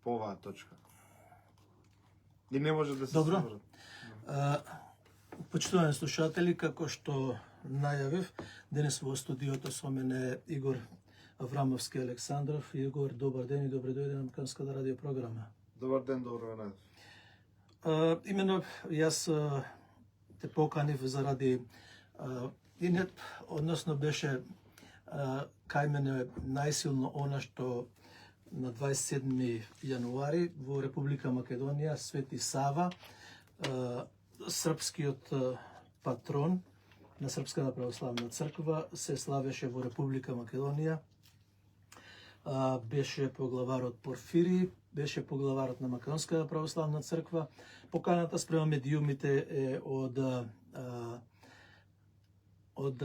по оваа точка. И не може да се Добро. соберат. Почитувани слушатели, како што најавив, денес во студиото со мене е Игор Аврамовски Александров. Игор, добар ден и добре дојде на Македонската радио програма. Добар ден, добро ве најдов. Имено јас те поканив заради инет, односно беше кај мене најсилно она што на 27. јануари во Република Македонија Свети Сава, српскиот патрон на Српската православна црква, се славеше во Република Македонија. Беше поглаварот Порфири, беше поглаварот на Македонската православна црква. Поканата спрема медиумите е од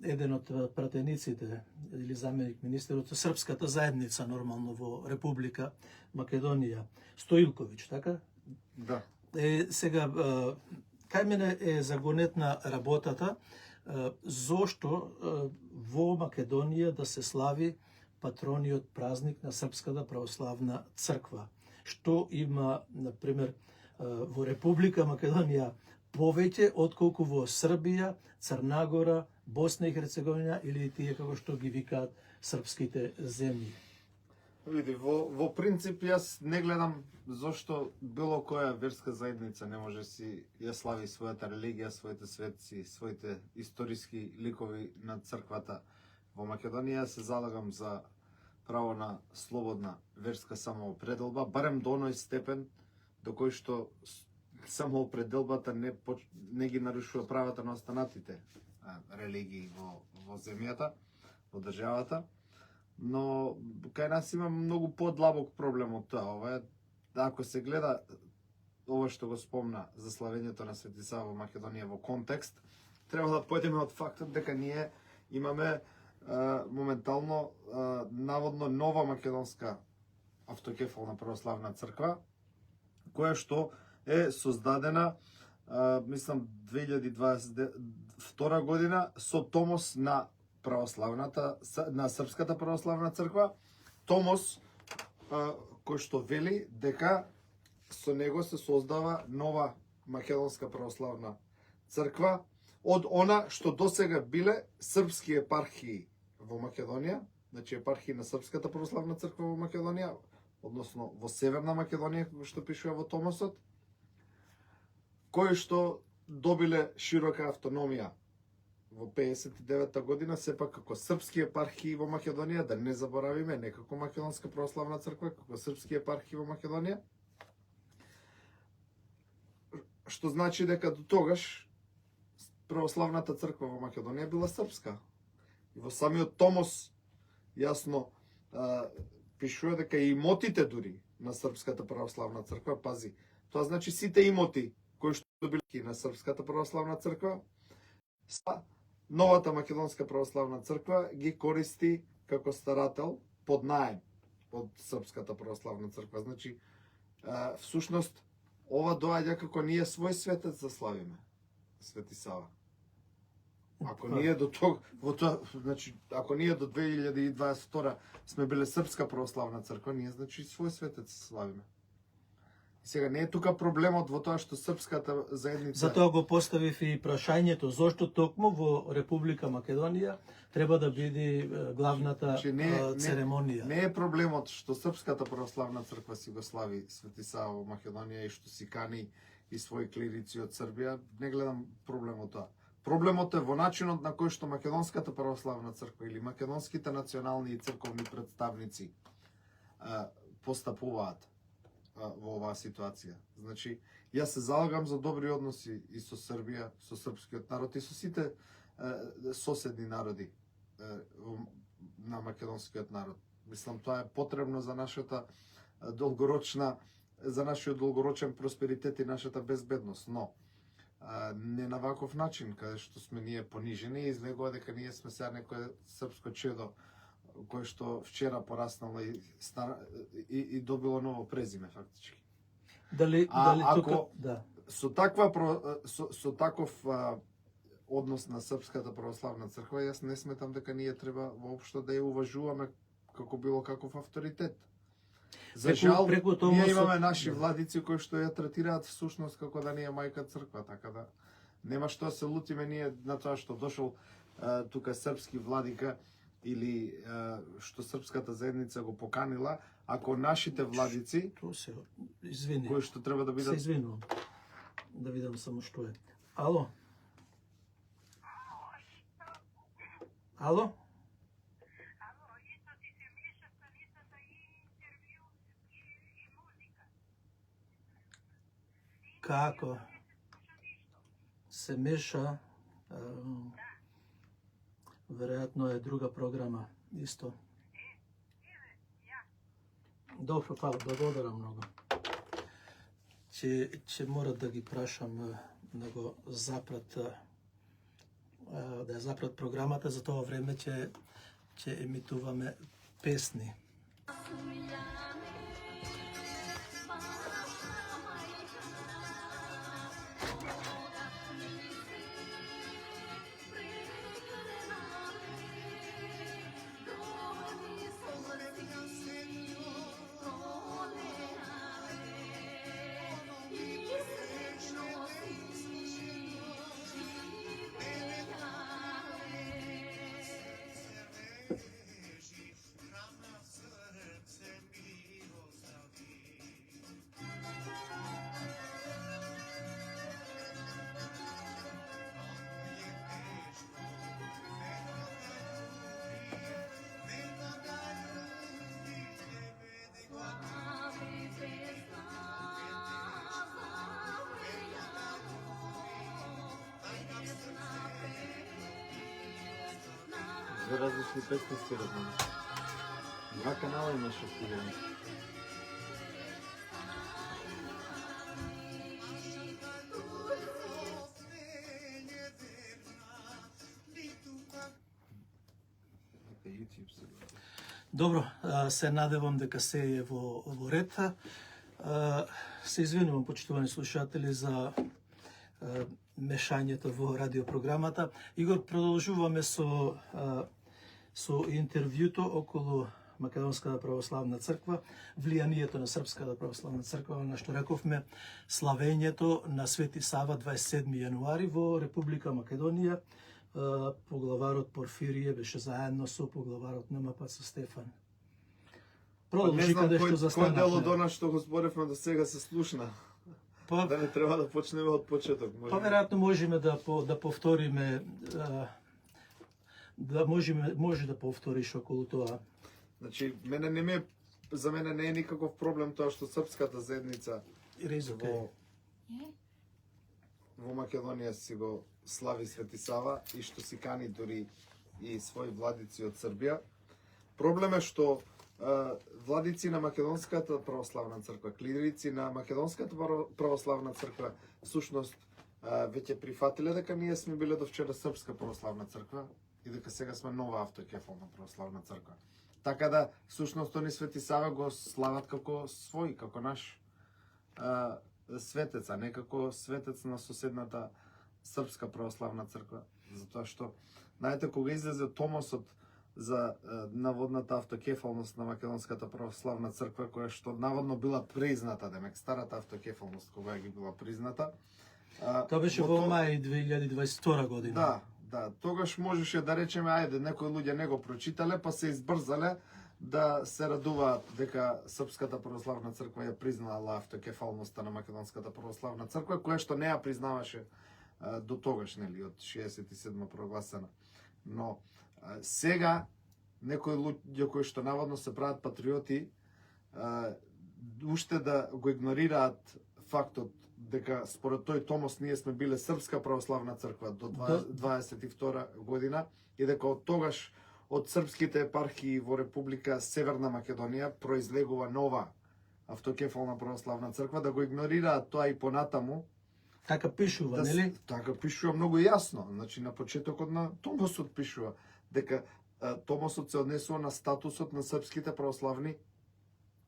еден од пратениците или заменик министерот со српската заедница нормално во Република Македонија, Стоилковиќ, така? Да. Сега, кај мене е загонетна работата, зошто во Македонија да се слави патрониот празник на Српската православна црква. Што има, например, во Република Македонија повеќе отколку во Србија, Црнагора, Босна и Херцеговина или тие како што ги викаат српските земји. Види, во принцип јас не гледам зошто било која верска заедница не може си ја слави својата религија, своите светци, своите историски ликови на црквата. Во Македонија се залагам за право на слободна верска самоопределба, барем до оној степен до кој што самоопределбата не ги нарушува правата на останатите религии во земјата, во државата. Но кај нас има многу подлабок проблем од тоа. Ова е, ако се гледа ова што го спомна за славењето на Свети Сава во Македонија во контекст, треба да појдеме од фактот дека ние имаме моментално наводно нова македонска автокефална православна црква, која што е создадена мислам 2022 година со томос на Српската православна црква, томос кој што вели дека со него се создава нова македонска православна црква од она што досега биле српски епархии во Македонија, значи епархии на Српската православна црква во Македонија, односно во Северна Македонија, како што пишува во томосот, кои што добиле широка автономија во 59 година, сепак како српски епархии во Македонија, да не заборавиме, не како Македонска православна црква, како српски епархии во Македонија, што значи дека до тогаш православната црква во Македонија била српска. И во самиот томос јасно пишува дека и имотите дури на Српската православна црква, пази, тоа значи сите имоти кои што били на Српската православна црква, новата Македонска православна црква ги користи како старател под наем од Српската православна црква. Значи, всушност, ова доаѓа како ние свој светец да славиме, Свети Сава. Ако ние до значи, ако ние до 2022 сме биле Српска православна црква, ние значи свој светец славиме. И сега не е тука проблемот во тоа што српската заедница. Затоа го поставив и прашањето зошто токму во Република Македонија треба да биде главната церемонија. Не е проблемот што Српската православна црква си го слави Свети Сава во Македонија и што си кани и своји клирици од Србија, не гледам проблемот тоа. Проблемот е во начинот на кој што Македонската православна црква или македонските национални и црковни представници постапуваат во оваа ситуација. Значи, јас се залагам за добри односи и со Србија, со српскиот народ и со сите соседни народи на македонскиот народ. Мислам, тоа е потребно за нашата за нашиот долгорочен просперитет и нашата безбедност, но не на ваков начин, каде што сме ние понижени и излегува дека ние сме сега некое српско чедо кој што вчера пораснало и добило ново презиме фактички. Ако со таков однос на Српската православна црква, јас не сметам дека ние треба воопшто да ја уважуваме како било каков авторитет. За жал, преку ние Томосот- имаме наши да. владици кои што ја третираат всушност како да не е мајка црква, така да нема што да се лутиме ние на тоа што дошол тука српски владика или што српската заедница го поканила, ако нашите владици Тоа се, извини. кои што треба да Се бидат извинувам. Да видам само што е. Ало? Ало? Ало, исто ти се меша станицата и интервју и музика. Како? Се меша. Веројатно е друга програма, исто. Добро, фала, благодарам многу. Ќе мора да ги прашам да го запрат, да ја запрат програмата, за тоа време ќе емитуваме песни. за различни песни свират. Два канала имаше стигане. YouTube се гледа. Добро, се надевам дека се е во ред. Се извинувам, почитувани слушатели, за мешањето во радиопрограмата. Игор, продолжуваме со интервјуто околу Македонската православна црква, влијанието на Српската православна црква, на што рековме, славењето на Свети Сава 27 јануари во Република Македонија. Поглаварот Порфирije беше заедно со поглаварот на МПЦ Стефан. Не Продолжи знам каде што кој застанавме. дел од она што го зборевме до сега се слушна. Па, Да не треба да почнеме од почеток. па веројатно можеме да повториме, може да повториш околу тоа. Значи, за мене не е никаков проблем тоа што српската заедница Резоке. во Македонија си го слави Свети Сава и што си кани дури и своји владици од Србија. Проблем е што владици на Македонската православна црква, клирици на Македонската православна црква, всушност веќе прифатиле дека ние сме биле до вчера Српска православна црква и дека сега сме нова автокефална православна црква. Така да, всушност, они Свети Сава го слават како свој, како наш светец, а не како светец на соседната Српска православна црква. Затоа што, знаете, кога излезе Томосот за наводната автокефалност на Македонската православна црква, која што наводно била призната, демек старата автокефалност кога ги била призната. Тоа беше во мај 2022 година. Да, тогаш можеше да речеме, ајде, некои луѓе не го прочитале, па се избрзале да се радуваат дека Српската православна црква ја признала автокефалноста на Македонската православна црква, која што не ја признаваше до тогаш, нели, од 67 прогласена. Но сега некои луѓе кои што наводно се прават патриоти, уште да го игнорираат фактот дека според тој Томос ние сме биле Српска православна црква до 22 година и дека од тогаш од српските епархии во Република Северна Македонија произлегува нова автокефална православна црква, да го игнорираат тоа и понатаму. Така пишува, нели? Така пишува многу јасно. Значи на почетокот на Томосот пишува дека Томосот се однесува на статусот на српските православни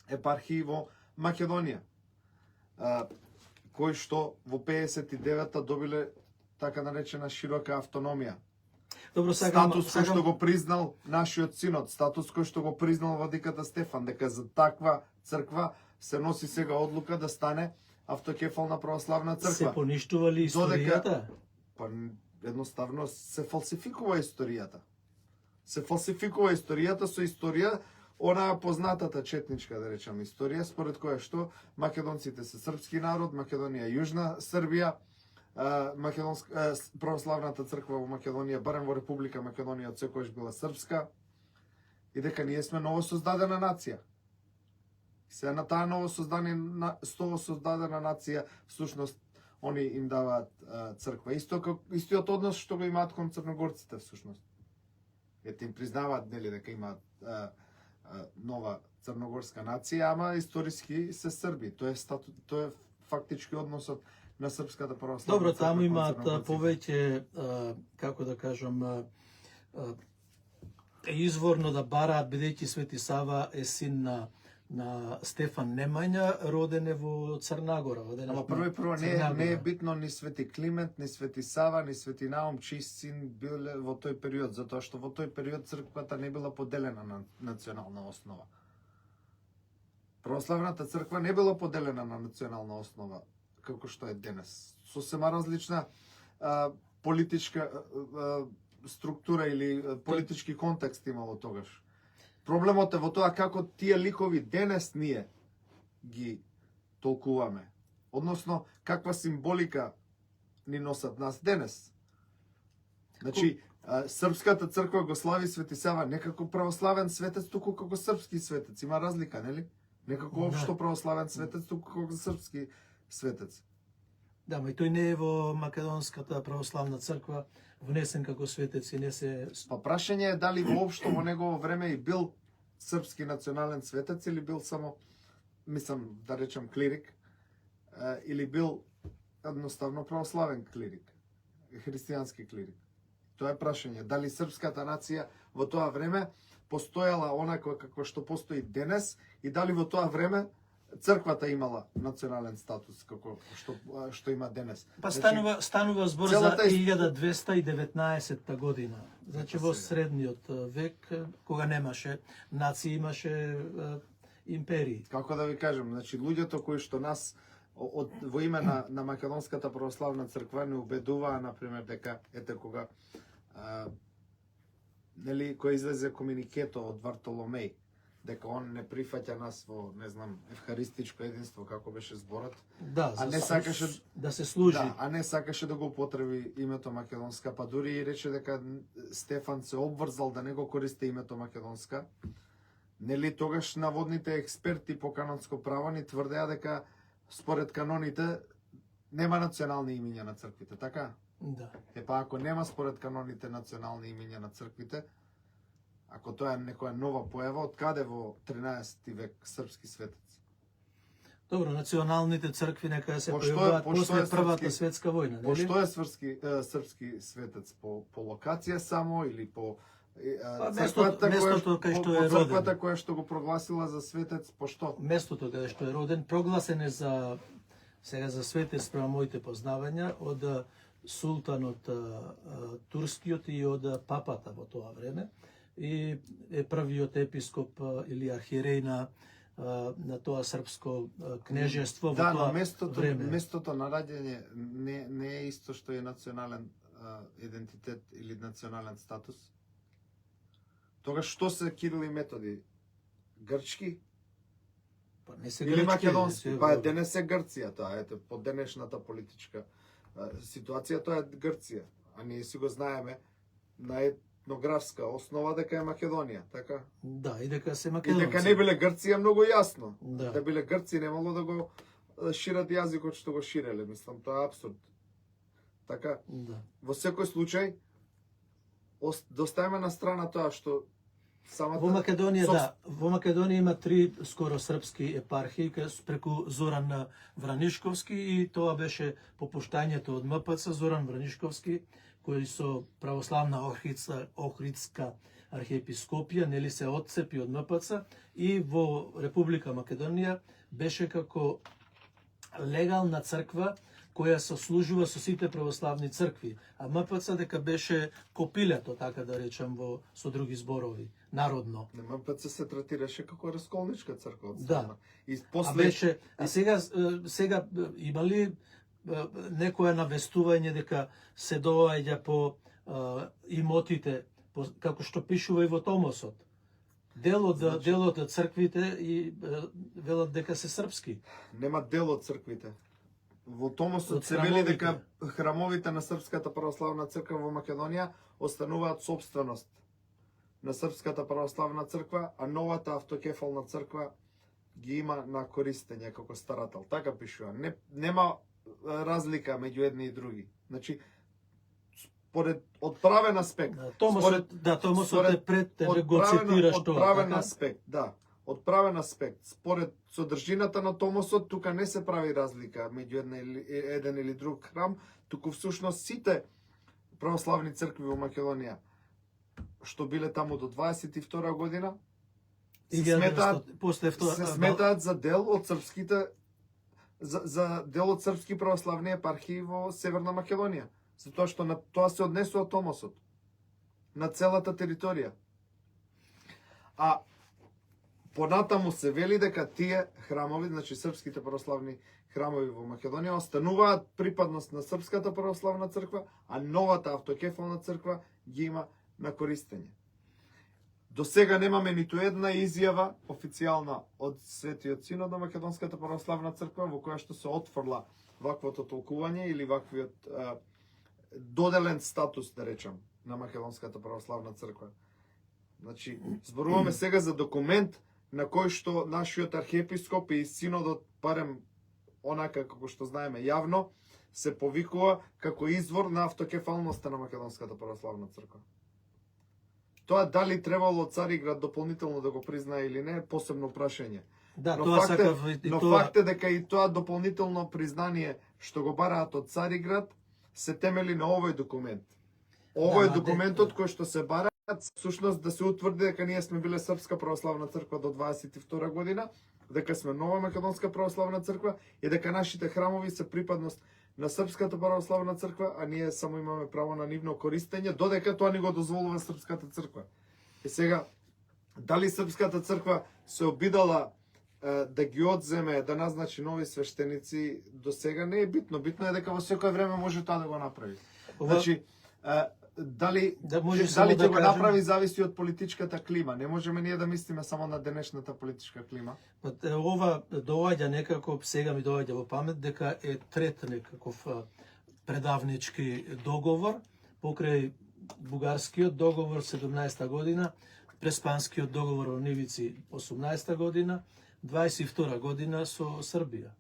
епархии во Македонија, кои што во 59-та добиле така наречена широка автономија. Добро, сакам, Статус кој што го признал нашиот синод, статус кој што го признал владиката Стефан, дека за таква црква се носи сега одлука да стане автокефална православна Се црква. поништува ли историјата? Па едноставно се фалсификува историјата. Се фалсификува историјата со историја, онаа познатата четничка, да речам, историја, според која што македонците се српски народ, Македонија е Јужна Србија, православната црква во Македонија, барем во Република Македонија од секојаш била српска, и дека ние сме новосоздадена нација. Се на таа новосоздадена нација, всушност, они им даваат црква. Истиот однос што го имаат кон црногорците, всушност. Ете им признаваат, нели, дека имаат нова црногорска нација, ама историски се срби. Тоа е фактички односот на српската православна Добро, црква таму кон имаат црногорците. повеќе, како да кажам, изворно да бараат, бидејќи Свети Сава е син на Стефан Немања, роден е во Црнагора. Ама прво не е битно ни Свети Климент, ни Свети Сава, ни Свети Наум, чиј син бил во тој период, затоа што во тој период црквата не била поделена на национална основа. Православната црква не била поделена на национална основа, како што е денес. Сосема различна политичка структура или политички контекст имало тогаш. Проблемот е во тоа како тие ликови денес ние ги толкуваме. Односно, каква символика ни носат нас денес. Значи, српската црква го слави Свети Сава не како православен светец, туку како српски светец. Има разлика, нели? Не како општо православен светец, туку како српски светец. Да, но и тој не е во Македонската православна црква внесен како светец и не се... Па прашање е дали воопшто во негово време и бил српски национален светец или бил само, мислам, да речем клирик, или бил едноставно православен клирик, христијански клирик. Тоа е прашање. Дали српската нација во тоа време постојала онако како што постои денес и дали во тоа време црквата имала национален статус како што има денес. Па станува збор за 1219 година. Значи во средниот век, кога немаше нации, имаше империи. Како да ви кажам, значи луѓето кои што нас во име на Македонската православна црква не убедуваа, например, дека ете кога нели кој излезе комуникето од Вартоломеј, дека он не прифаќа нас во, не знам, евхаристичко единство, како беше зборот. Да, а не сакаше да се служи. Да, а не сакаше да го употреби името Македонска, па дури и рече дека Стефан се обврзал да не го користи името Македонска. Нели тогаш наводните експерти по канонско право ни тврдеа дека според каноните нема национални имиња на црквите, така? Да. Епа ако нема според каноните национални имиња на црквите, ако тоа е некоја нова појава, од каде во 13 век српски светец? Добро, националните цркви нека се појавуваат после Првата светска војна, нели? Пошто е српски светец? По локација само или по местото кај што е роден? Црквата која што го прогласила за светец, пошто? Местото каде што е роден, прогласен е за сега за светец према моите познавања од султанот турскиот и од папата во тоа време, и е првиот епископ или архиереј на тоа српско кнежество во тоа време. Местото на раѓање не е исто што е национален идентитет или национален статус. Тогаш што се Кирил и Методи? Грчки? Па не се или грчки, македонски? Па денес е Грција тоа, ете, по денешната политичка ситуација тоа е Грција, а ние си го знаеме на етнографска основа дека е Македонија, така? Да, и дека се македонци. И дека не биле Грција многу јасно. Да. Да биле Грци немало да го шират јазикот што го ширеле, мислам, тоа е апсурд. Така? Да. Во секој случај, доставаме на страна тоа што самата... Во Македонија, да, во Македонија има 3 скоро српски епархии преку Зоран Вранишковски, и тоа беше попуштањето од МПЦ Зоран Вранишковски, кои со православна Охридска архиепископија, нели се отцепи од МПЦ, и во Република Македонија беше како легална црква која сослужува со сите православни цркви, а МПЦ дека беше копилето, така да речам, со други зборови, народно. НМПЦ се третираше како расколничка црква од Да. страна. И А сега има ли некое навестување дека се доаѓа по имотите, како што пишува и во Томосот? Дел од црквите и велат дека се српски. Нема дел од црквите. Во Томосот Од се вели храмовите. дека храмовите на Српската православна црква во Македонија остануваат собственост на Српската православна црква, а новата автокефална црква ги има на користење како старател. Така пишува. Нема разлика меѓу едни и други. Значи, според одправен аспект, Томосот е пред тебе го цитираш тоа. одправен Така? аспект, да. Одправен аспект. Според содржината на Томосот, тука не се прави разлика меѓу еден или друг храм, туку всушност сите православни цркви во Македонија што биле таму до 22 година се сметаат за дел од српските за дел од српски православни епархии во Северна Македонија, затоа што на тоа се однесува Томосот на целата територија. А понатаму се вели дека тие храмови, значи српските православни храмови во Македонија остануваат припадност на Српската православна црква, а новата автокефална црква ги има на користење. До сега немаме ниту една изјава официјална од Светиот Синод на Македонската православна црква во која што се отфрла ваквото толкување или ваквиот доделен статус, да речам, на Македонската православна црква. Значи, зборуваме сега за документ на кој што нашиот архиепископ и синодот, барем онака како што знаеме јавно, се повикува како извор на автокефалноста на Македонската православна црква. Тоа дали требало Цариград дополнително да го признае или не е посебно прашање. Да, Но тоа факт е- сакав и Но тоа. факт е дека и тоа дополнително признание што го бараат од Цариград се темели на овој документ. Овој е ма, документот кој што се бараат, всушност да се утврди дека ние сме биле Српска православна црква до 22 година, дека сме нова Македонска православна црква и дека нашите храмови се припадност на Српската православна црква, а ние само имаме право на нивно користење, додека тоа ни го дозволува Српската црква. И сега, дали Српската црква се обидала да ги одземе, да назначи нови свештеници, до сега не е битно. Битно е дека во секое време може тоа да го направи. Значи, дали само ќе го кажем- направи зависи од политичката клима. Не можеме ние да мислиме само на денешната политичка клима. Ова доаѓа некако, сега ми доаѓа во памет дека е трет некаков предавнички договор покрај бугарскиот договор 17 година, преспанскиот договор во Нивици 18 година, 22 година со Србија.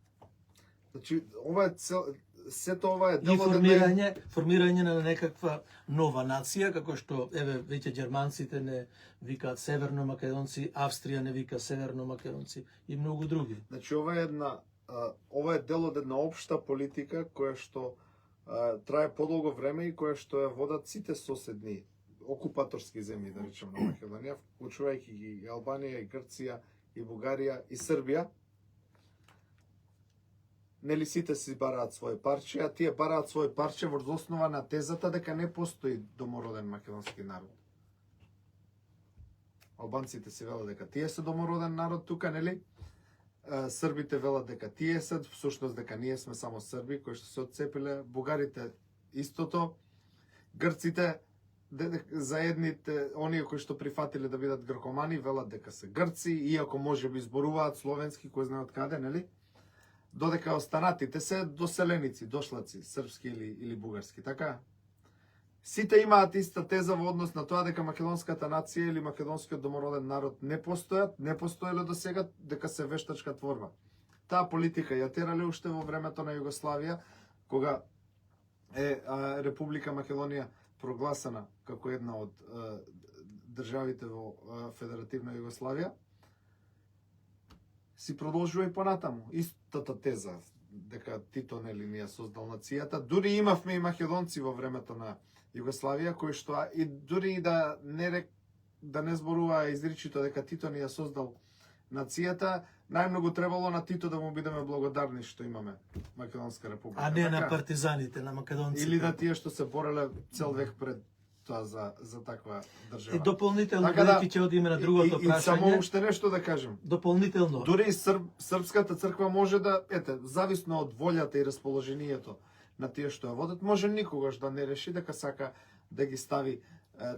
Значи, ова е сето ова е И дел од формирање на некаква нова нација, како што еве веќе германците не викаат северно македонци, Австрија не вика северно македонци и многу други. Значи, ова е дел од една општа политика која што трае подолго време и која што ја водат сите соседни окупаторски земји, да речем, на Македонија, вклучувајќи ги и Албанија, и Грција, и Бугарија, и Србија. Нели сите си бараат свој парче, а тие бараат свој парче врз основа на тезата дека не постои домороден македонски народ. Албанците си велат дека тие се домороден народ тука, нели? Србите велат дека тие се, всушност дека ние сме само срби кои што се отцепиле, бугарите истото, грците заедните, оние кои што прифатиле да бидат гркомани, велат дека се грци, иако може би зборуваат словенски, кој знае од каде, нели? Додека останатите се доселеници, дошлаци, српски или бугарски, така? Сите имаат иста теза во однос на тоа дека македонската нација или македонскиот домороден народ не постоеле до сега, дека се вештачка творба. Таа политика ја терале уште во времето на Југославија, кога е Република Македонија прогласена како една од државите во Федеративна Југославија, си продолжува и понатаму. Истата теза, дека Тито нели ни ја создал нацијата. Дури имавме и македонци во времето на Југославија, кои што и дури и да не зборува изричито дека Тито ни ја создал нацијата, најмногу требало на Тито да му бидеме благодарни што имаме Македонска република. А не на партизаните, на македонците. Или на тие што се бореле цел век пред тоа за таква И држава. дополнително, Така да, бидејќи ќе одиме на другото и само прашање, уште нешто да кажем. дополнително, Дури и Српската црква може да, зависно од волјата и расположението на тие што ја водат, може никогаш да не реши дека сака да ги стави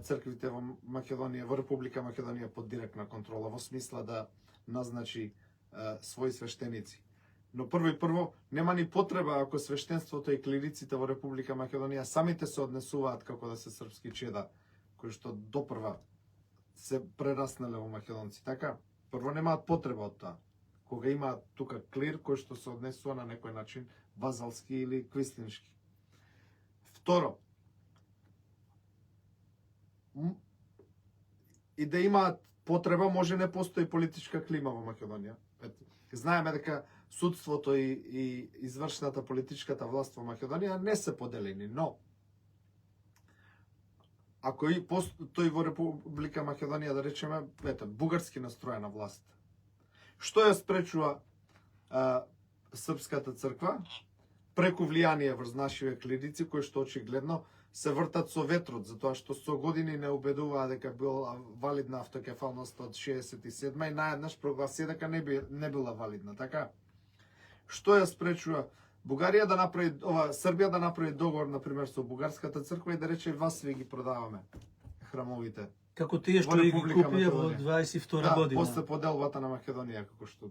црквите во Македонија, во Република Македонија под директна контрола, во смисла да назначи своји свештеници. Но прво, нема ни потреба ако свештенството и клириците во Република Македонија самите се однесуваат како да се српски чеда, кои што допрва се прераснале во македонци. Така, прво немаат потреба од тоа. Кога има тука клир кој што се однесува на некој начин вазалски или квислиншки. Второ, и да имаат потреба, може не постои политичка клима во Македонија. Знаеме дека судството и извршната политичката власт во Македонија не се поделени, но ако и постои во Република Македонија, да речеме, бугарски настроена власт, што ја спречува Српската црква преку влијание врз нашиве клирици, кои што очигледно се вртат со ветрот, затоа што со години не убедуваа дека била валидна автокефалност од 67 и наеднаш прогласија дека не била валидна. Така, што ја спречува Бугарија да направи, Србија да направи договор, например, со бугарската црква и да рече вас ви ги продаваме храмовите. како тие што во ги Република купија во Македонија. 22 година. После поделбата на Македонија, како што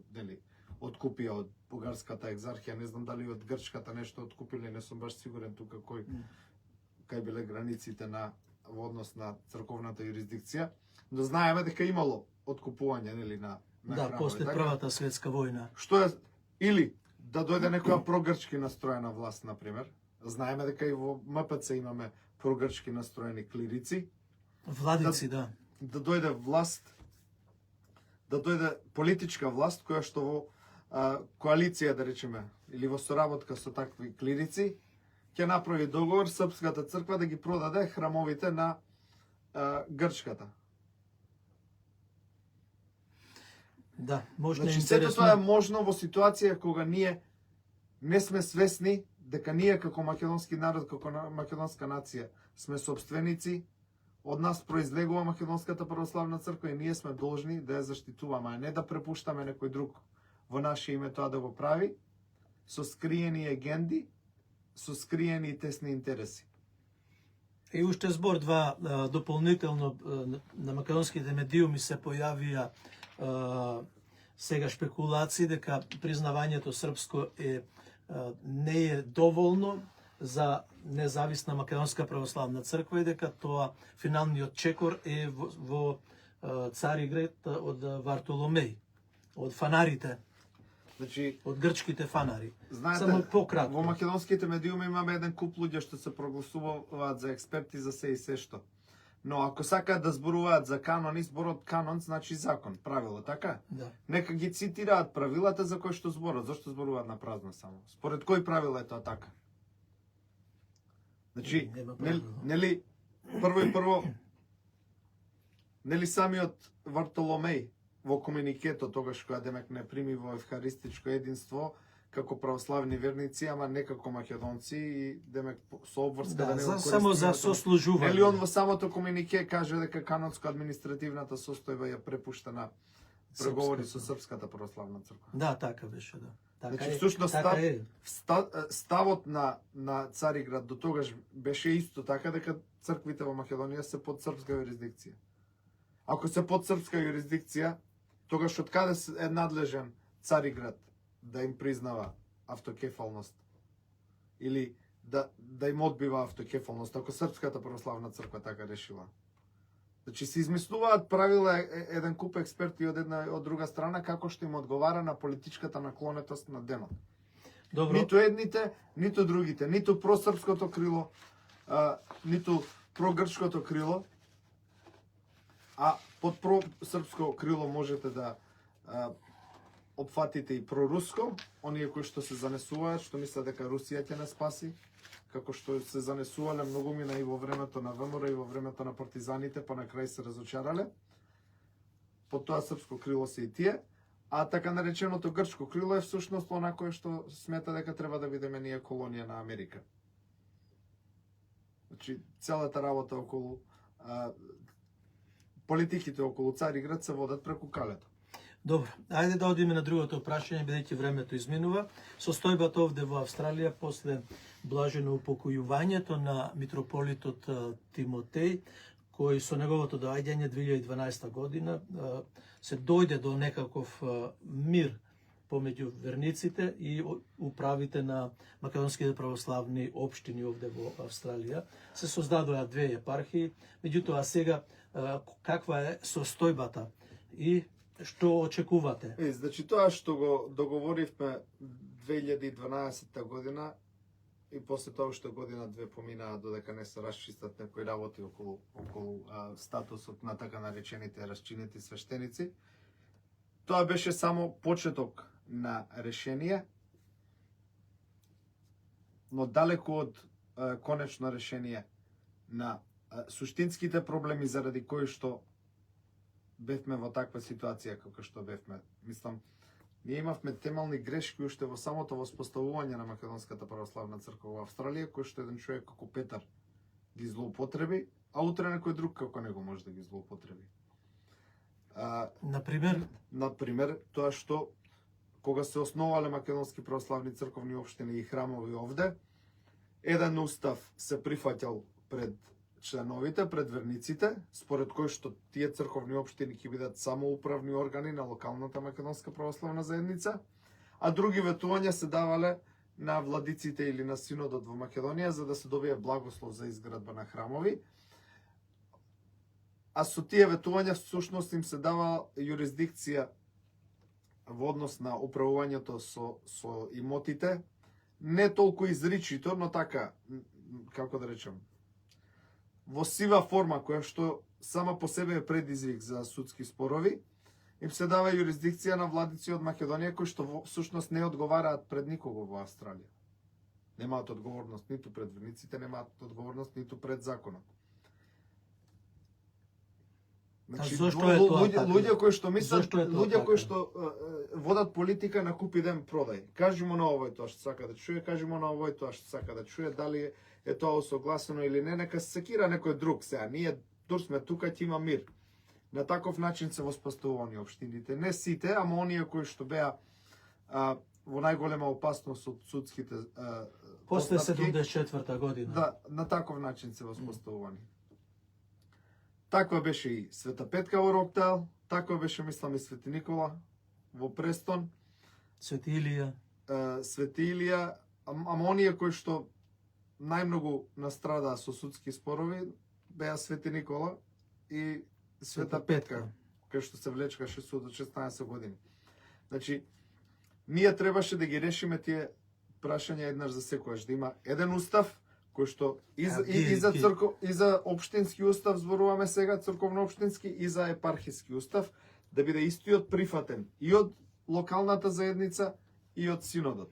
откупија од бугарската екзархија, не знам дали од грчката нешто откупиле, не сум баш сигурен тука кај биле границите во однос на црковната юрисдикција, но знаеме дека имало откупување на храмови. После така? Првата светска војна. Што е или да дојде некоја прогрчки настроена власт, например. Знаеме дека и во МПЦ имаме прогрчки настроени клирици. Владици, да. Да дојде власт, да дојде политичка власт која што во коалиција, да речеме, или во соработка со такви клирици, ќе направи договор Српската црква да ги продаде храмовите на грчката. Да, можна Значи, интересно. сето тоа е можно во ситуација кога ние не сме свесни дека ние како македонски народ, како македонска нација сме собственици, од нас произлегува Македонската православна црква и ние сме должни да ја заштитуваме, а не да препуштаме некој друг во наше име тоа да го прави, со скриени агенди, со скриени и тесни интереси. И уште збор два дополнително на македонските медиуми се појавија сега шпекулации дека признавањето српско не е доволно за независна македонска православна црква и дека тоа финалниот чекор е во Цариград од Вартоломеј, од фанарите, Значи, од грчките фанари. знаете, Само пократко. во македонските медиуми имаме еден куп луѓе што се прогласуваат за експерти за се и се што. Но ако сакаат да зборуваат за канон, зборот канон значи закон, правило, така? Да. Нека ги цитираат правилата за кои што зборат. Зошто зборуваат на празно само? Според кои правила е тоа така? Значи, Нема правило. нели прво нели самиот Вартоломеј во комуникето тогаш кога демек не прими во евхаристичко единство како православни верници, ама не како македонци и демек со обврска да не го само за сослужување. Нели он во самото комунике каже дека канонско-административната состојба ја препушта на преговори со Српската православна црква. Да, така беше, да. Така Значи, е, всушност, така е. ставот на Цариград до тогаш беше исто така дека црквите во Македонија се под српска юрисдикција. Ако се под српска юрисдикција, тогаш од каде е надлежен Цариград да им признава автокефалност или да им одбива автокефалност, ако Српската православна црква така решила. Значи се измислуваат правила еден куп експерти од една и од друга страна како што им одговара на политичката наклонетост на денот. Добро. Ниту едните, ниту другите, ниту просрпското крило, ниту прогрчкото крило, а под просрпско крило можете да опфатите и проруско, оние кои што се занесуваат, што мислат дека Русија ќе не спаси, како што се занесувале многумина и во времето на ВМРО и во времето на партизаните, па на крај се разочарале. Под тоа српско крило се и тие, а така нареченото грчко крило е всушност онакое што смета дека треба да бидеме ние колонија на Америка. Значи, целата работа околу политиките околу Цариград се водат преку Калето. Добро, ајде да одиме на другото прашање, бидејќи времето изминува. Состојбата овде во Австралија после блажено упокојувањето на митрополитот Тимотеј, кој со неговото доаѓање 2012 година се дојде до некаков мир помеѓу верниците и управите на македонските православни општини овде во Австралија. Се создадоа две епархии, меѓутоа сега каква е состојбата и што очекувате? Значи тоа што го договоривме 2012 година и после тоа што година две поминаа додека не се расчистат некои работи околу статусот на така наречените расчинети свештеници, тоа беше само почеток на решение, но далеку од конечно решение на суштинските проблеми заради кои што бевме во таква ситуација како што бевме. Мислам, ние имавме темелни грешки уште во самото воспоставување на Македонската православна црква во Австралија, кој што еден човек како Петар ги злоупотреби, а утре некој друг како него може да ги злоупотреби. Например, тоа што кога се основале македонски православни црковни општини и храмови овде, еден устав се прифаќал пред членовите, пред верниците, според кој што тие црковни општини ќе бидат самоуправни органи на локалната македонска православна заедница, а други ветувања се давале на владиците или на синодот во Македонија за да се добие благослов за изградба на храмови. А со тие ветувања всушност им се дава юрисдикција во однос на управувањето со имотите, не толку изричито, но така, како да речем, во сива форма, која што сама по себе е предизвик за судски спорови, им се дава юрисдикција на владици од Македонија кои што всушност не одговараат пред никого во Австралија. Немаат одговорност ниту пред верниците, немаат одговорност ниту пред законот. Значи, луѓе кои што мислат, луѓе кои што водат политика на купи ден продај. Кажи му на овој тоа што сака да чуе, кажи му на овој тоа што сака да чуе, дали е тоа осогласено или не, нека се секира некој друг сега. Ние дур сме тука, ќе има мир. На таков начин се воспоставувани општините. Не сите, ама оние кои што беа во најголема опасност од судските после 74 година. Да, на таков начин се воспоставувани. Таква беше и Света Петка во Роктайл, таква беше, мислам, и Свети Никола во Престон. Свети Илија. Свети Илија, ама оние кои што најмногу настрадаа со судски спорови беа Свети Никола и Света Петка, кај што се влечкаше судот 16 години. Значи, ние требаше да ги решиме тие прашања еднаш за секојаш, да има еден устав кој што и за општински устав зборуваме сега, црковно-општински, и за епархиски устав, да биде истиот прифатен и од локалната заедница и од синодот.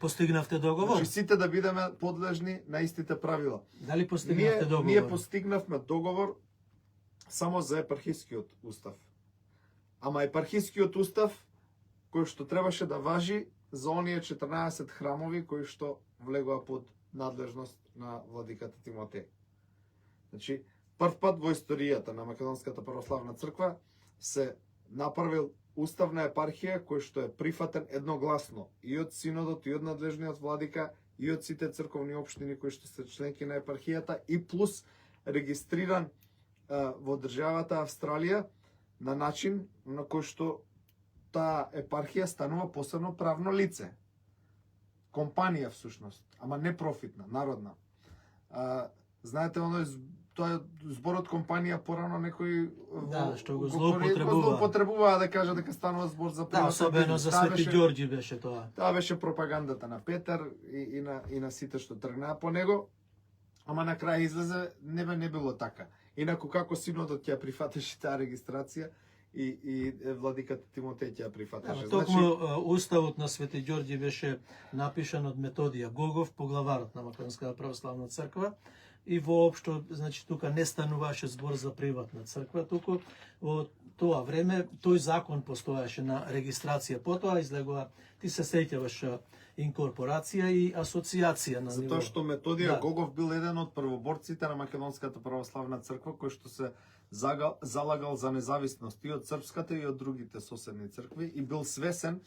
Постигнавте договор? Значи сите да бидеме подлежни на истите правила. Дали постигнавте договор? Ние постигнавме договор само за епархискиот устав. Ама епархискиот устав кој што требаше да важи за оние 14 храмови кои што влегоа под надлежност на владиката Тимотеј. Значи, прв пат во историјата на Македонската православна црква се направил уставна епархија кој што е прифатен едногласно и од синодот, и од надлежниот владика, и од сите црковни општини кои што се членки на епархијата, и плюс регистриран во државата Австралија на начин на кој што таа епархија станува посебно правно лице. Компанија всушност, ама не профитна, народна. Знаете, тоа зборот компанија порано некои што го злоупотребува да кажа дека станува збор за приватен. Да, особено за Свети Ѓорѓи беше тоа. Тоа беше пропагандата на Петар и на сите што тргнаа по него. Ама на крај излезе не било така. Инаку како синодот ќе прифатеше таа регистрација и владиката Тимотеј ќе прифатеше. Токму уставот на Свети Ѓорѓи беше напишан од Методија Гогов, поглаварот на Македонската православна црква, и воопшто, значи тука не стануваше збор за приватна црква, туку во тоа време тој закон постоеше на регистрација. Потоа излегува, ти се сеќаваш, инкорпорација и асоциација на ниво. Затоа што Методија Да. Гогов бил еден од првоборците на Македонската православна црква кој што се залагал за независност и од српската и од другите соседни цркви и бил свесен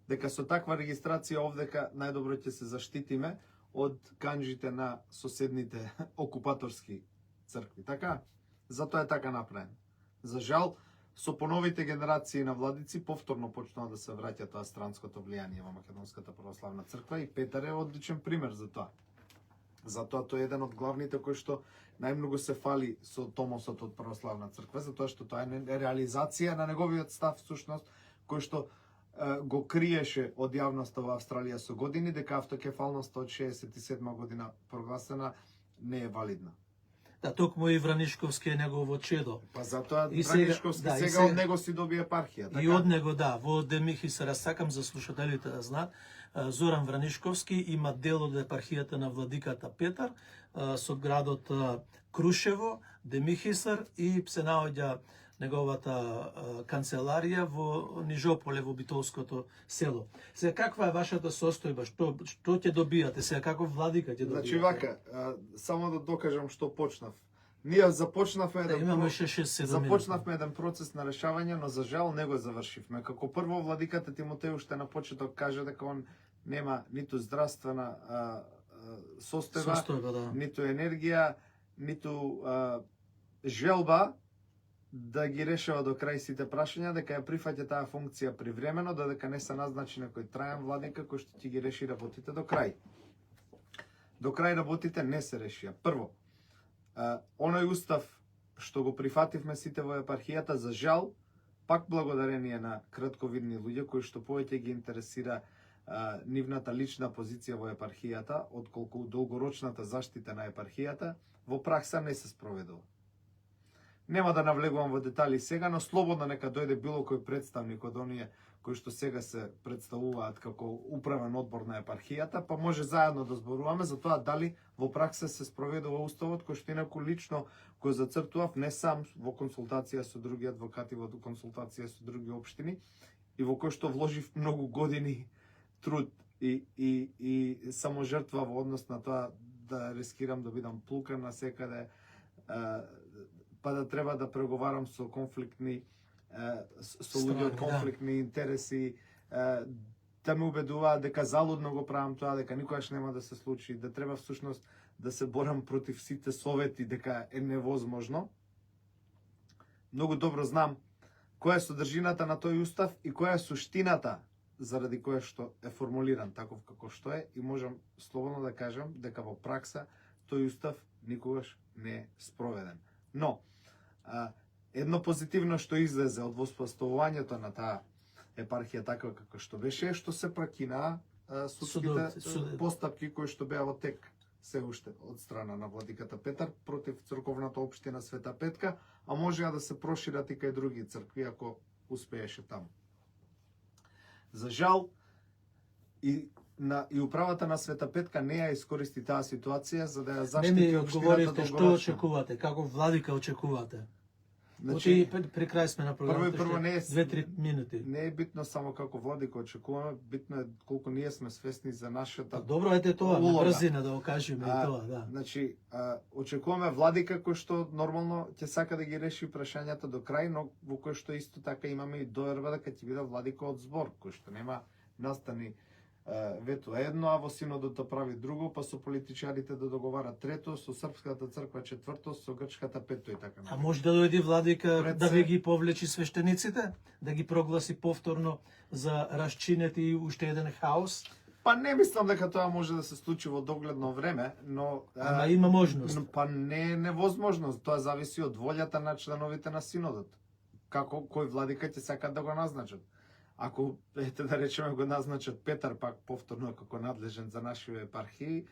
дека со таква регистрација овдека најдобро ќе се заштитиме од канџите на соседните окупаторски цркви. Така? Затоа е така направен. За жал, со поновите генерации на владици повторно почнува да се враќа тоа странското влијание во Македонската православна црква и Петар е одличен пример за тоа. Затоа тој е еден од главните кои што најмногу се фали со томосот од православна црква, затоа што тоа е реализација на неговиот став всушност кој што го криеше од јавноста во Австралија со години дека автокефалноста од 67 година прогласена не е валидна. Да, токму и Вранишковски е негово чедо. Па затоа И сега- Вранишковски да, и сега сега- од него си доби епархија, така? И од него, да, во Демихисар, сакам за слушателите да знаат, Зоран Вранишковски има дел од епархијата на владиката Петар со градот Крушево, Демихисар и се наоѓа неговата канцеларија во Нижополе, во Битолското село. Сега каква е вашата состојба? Што ќе добијате? Сега каков владика ќе добијате? Значи вака, само да докажам што почнав. Ние започнавме Да, еден имаме 6-7 минути. започнавме еден процес на решавање, но за жал не го завршивме. Како прво владиката Тимотеј уште на почеток каже дека он нема ниту здравствена состојба, Состојба, да. ниту енергија, ниту желба да ги решава до крај сите прашања, дека ја прифаќа таа функција привремено, додека не се назначи некој трајан владика кој што ќе ги реши работите до крај. До крај работите не се решија. Прво, оној устав што го прифативме сите во епархијата, за жал, пак благодарение на кратковидни луѓе кои што повеќе ги интересира нивната лична позиција во епархијата, отколку долгорочната заштита на епархијата, во пракса не се спроведува. Нема да навлегувам во детали сега, но слободно нека дојде било кој представник од оние кои што сега се представуваат како управен одбор на епархијата, па може заедно да зборуваме за тоа дали во пракса се спроведува уставот кој што инаку лично го зацртував не сам во консултација со други адвокати, во консултација со други општини и во кој што вложив многу години труд и саможртва во однос на тоа да рискирам да бидам плукан на секаде, па да треба да преговарам со конфликтни со луѓе од Страни, да. конфликтни интереси, да ме убедуваат дека залудно го правам тоа, дека никогаш нема да се случи, да треба всушност да се борам против сите совети, дека е невозможно. Многу добро знам која е содржината на тој устав и која е суштината заради која што е формулиран таков како што е, и можам слободно да кажам дека во пракса тој устав никогаш не е спроведен. Но едно позитивно што излезе од воспоставувањето на таа епархија така како што беше, е што се прекинаа судските Судот. постапки кои што беа во тек се уште од страна на владиката Петар против црковната општина Света Петка, а можеа да се прошират и кај други цркви ако успееше таму. За жал, и управата на Света Петка не ја искористи таа ситуација за да ја Не заштити ми општината одговоривте што долгорочно. очекувате, каков владика очекувате. Значи, При крај сме на програмата. прво не е 2-3 минути. не е битно само како владика очекуваме, битно е колку ние сме свесни за нашата Добро, ете тоа, на улога. брзина да окажеме и тоа, да. Значи, очекуваме владика кој што нормално ќе сака да ги реши прашањата до крај, но во кој што исто така имаме и доверба дека ќе биде владика од збор, кој што нема настани вето едно, а во синодото прави друго, па со политичарите да договарат трето, со Српската црква четврто, со Грчката петто и така. А може да дојде владика Пред да се- ви ги повлечи свештениците, да ги прогласи повторно за расчинет и уште еден хаос? Па не мислам дека тоа може да се случи во догледно време, но Ама има можност. Па не е невозможно, тоа зависи од волјата на членовите на синодот. Како кој владика ќе сакат да го назначат. Ако ете да речеме го назначат Петар пак повторно како надлежен за нашиве епархии,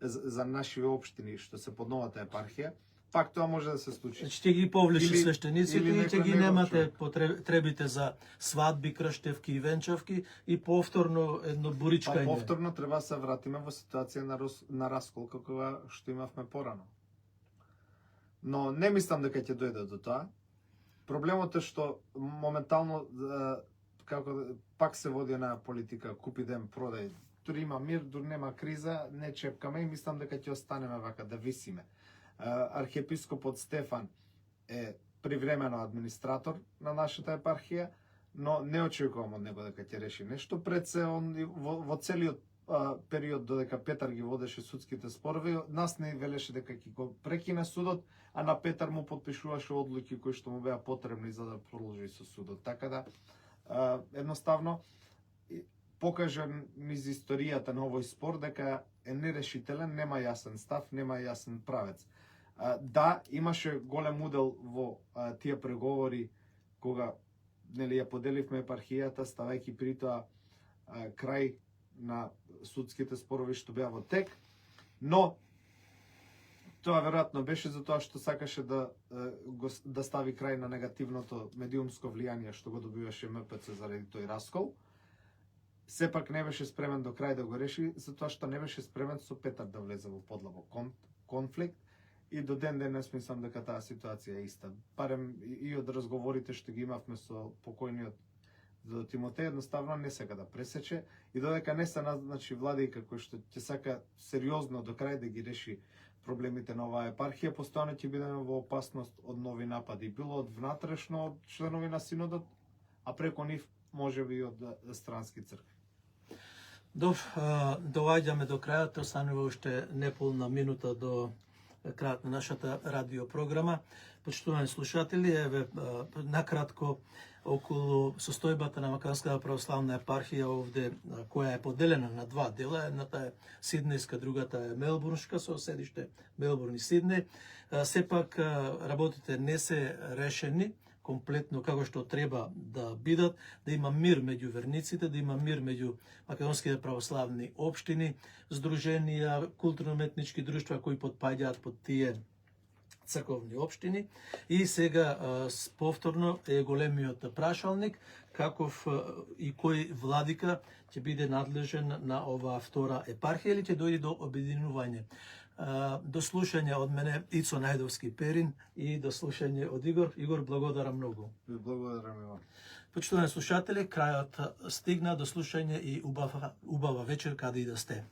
за нашиве општини што се под новата епархија, пак тоа може да се случи. Значи ќе ги повлечи Или- свештениците или и ќе некој ги негов немате човек. потребите за свадби, крштевки и венчавки и повторно едно Па буричкање. повторно треба да се вратиме во ситуација на раскол каква што имавме порано. Но не мислам дека ќе дојде до тоа. Проблемот е што моментално како пак се води на политика, купи ден продај. Дури има мир, дури нема криза, не чепкаме и мислам дека ќе останеме вака да висиме. Архиепископот Стефан е привремено администратор на нашата епархија, но не очекувам од него дека ќе реши нешто. Пред се он во целиот период додека Петар ги водеше судските спорови, нас не велеше дека ќе го прекине судот, а на Петар му подпишуваше одлуки кои што му беа потребни за да продолжи со судот. Така да едноставно покажа низ историјата на овој спор дека е нерешителен, нема јасен став, нема јасен правец. Да, имаше голем удел во тие преговори кога нели ја поделивме епархијата, ставајќи при тоа крај на судските спорови што беа во тек, но тоа веројатно беше за тоа што сакаше да стави крај на негативното медиумско влијание што го добиваше МПЦ заради тој раскол. Сепак не беше спремен до крај да го реши, затоа што не беше спремен со Петар да влезе во подлабок конфликт и до ден денес мислам дека таа ситуација е иста. Барем и од разговорите што ги имавме со покојниот до Тимотеј, едноставно не сака да пресече и додека не се назначи владика кој што ќе сака сериозно до крај да ги реши проблемите на оваа епархија, постојано ќе бидеме во опасност од нови напади, било од внатрешно од членови на синодот, а преко нив можеби и од странски цркви. Добро, доаѓаме до крајот, останува уште неполна минута до крајот на нашата радиопрограма. Почитувани слушатели, еве накратко околу состојбата на Македонската православна епархија овде, која е поделена на два дела, едната е Сиднејска, другата е Мелбурншка, со седиште Мелбурн и Сиднеј. Сепак работите не се решени комплетно како што треба да бидат, да има мир меѓу верниците, да има мир меѓу македонските православни општини, здруженија, културно-уметнички друштва кои подпаѓаат под тие црковни општини. И сега повторно е големиот прашалник каков и кој владика ќе биде надлежен на оваа втора епархија или ќе дојде до обединување. До слушање од мене Ицо Најдовски Перин и до слушање од Игор. Игор, благодарам многу. Благодарам и вам. Почитувани слушатели, крајот стигна, до слушање и убава вечер каде и да сте.